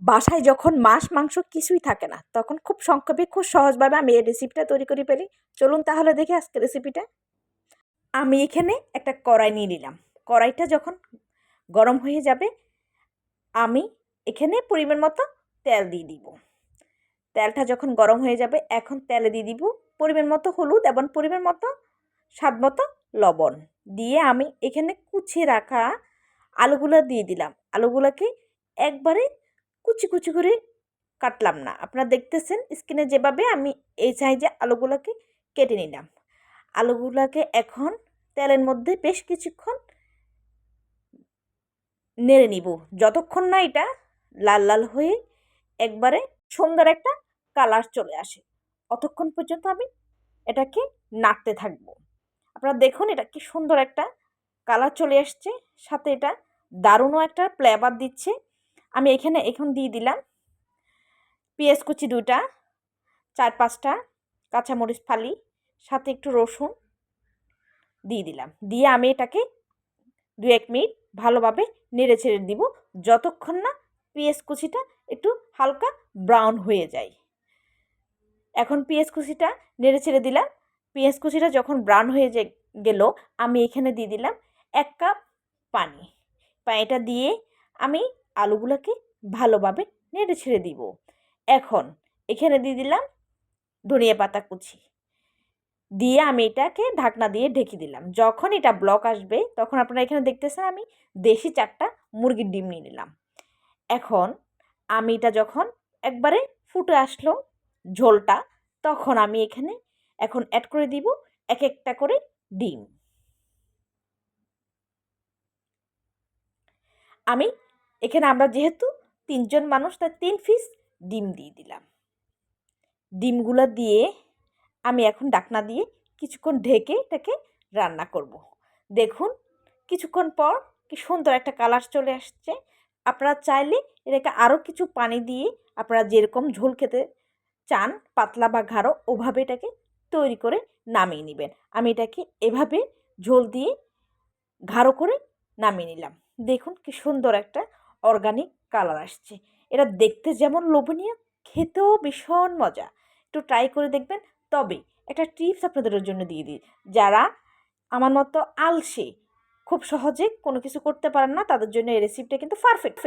বাসায় যখন মাছ মাংস কিছুই থাকে না, তখন খুব সংক্ষেপে খুব সহজভাবে আমি এই রেসিপিটা তৈরি করে ফেলি। চলুন তাহলে দেখি আজকের রেসিপিটা। আমি এখানে একটা কড়াই নিয়ে নিলাম। কড়াইটা যখন গরম হয়ে যাবে, আমি এখানে পরিমাণ মতো তেল দিয়ে দিব। তেলটা যখন গরম হয়ে যাবে, এখন তেলে দিয়ে দিব পরিমাণ মতো হলুদ এবং পরিমাণ মতো স্বাদ মতো লবণ দিয়ে আমি এখানে কুচিয়ে রাখা আলুগুলো দিয়ে দিলাম। আলুগুলোকে একবারে কুচি কুচি করে কাটলাম না, আপনারা দেখতেছেন স্ক্রিনে যেভাবে আমি এই সাইজে আলুগুলোকে কেটে নিলাম। আলুগুলোকে এখন তেলের মধ্যে বেশ কিছুক্ষণ নেড়ে নিব, যতক্ষণ না এটা লাল লাল হয়ে একবারে সুন্দর একটা কালার চলে আসে, অতক্ষণ পর্যন্ত আমি এটাকে নাড়তে থাকবো। আপনারা দেখুন এটা কি সুন্দর একটা কালার চলে আসছে, সাথে এটা দারুণও একটা ফ্লেভার দিচ্ছে। আমি এখানে এখন দিয়ে দিলাম পেঁয়াজ কুচি 2টা, 4-5টা কাঁচামরিচ ফালি, সাথে একটু রসুন দিয়ে দিলাম। দিয়ে আমি এটাকে 2-1 মিনিট ভালোভাবে নেড়ে ছেড়ে দিব, যতক্ষণ না পেঁয়াজ কুচিটা একটু হালকা ব্রাউন হয়ে যায়। এখন পেঁয়াজ কুচিটা নেড়ে ছেড়ে দিলাম। পেঁয়াজ কুচিটা যখন ব্রাউন হয়ে গেল, আমি এখানে দিয়ে দিলাম 1 কাপ পানি। পানিটা দিয়ে আমি আলুগুলোকে ভালোভাবে নেড়ে ছেড়ে দিব। এখন এখানে দিয়ে দিলাম ধনিয়া পাতা কুচি, দিয়ে আমি এটাকে ঢাকনা দিয়ে ঢেকে দিলাম। যখন এটা ব্লক আসবে, তখন আপনারা এখানে দেখতেছেন আমি দেশি 4টা মুরগির ডিম নিয়ে নিলাম। এখন আমি এটা যখন একবারে ফুটে আসলো ঝোলটা, তখন আমি এখানে এখন অ্যাড করে দিব এক একটা করে ডিম। আমি এখানে আমরা যেহেতু 3 জন মানুষ, তাই 3 পিস ডিম দিয়ে দিলাম। ডিমগুলো দিয়ে আমি এখন ঢাকনা দিয়ে কিছুক্ষণ ঢেকে এটাকে রান্না করব। দেখুন কিছুক্ষণ পর কি সুন্দর একটা কালার চলে আসছে। আপনারা চাইলে এটাকে আরও কিছু পানি দিয়ে আপনারা যেরকম ঝোল খেতে চান, পাতলা বা গাঢ়, ওভাবে এটাকে তৈরি করে নামিয়ে নেবেন। আমি এটাকে এভাবে ঝোল দিয়ে গাঢ় করে নামিয়ে নিলাম। দেখুন কি সুন্দর একটা অর্গানিক কালার আসছে। এটা দেখতে যেমন লোভনীয়, খেতেও ভীষণ মজা। একটু ট্রাই করে দেখবেন। তবে একটা টিপস আপনাদের জন্য দিয়ে দিই, যারা আমার মতো আলসে, খুব সহজে কোনো কিছু করতে পারেন না, তাদের জন্য এই রেসিপিটা কিন্তু পারফেক্ট।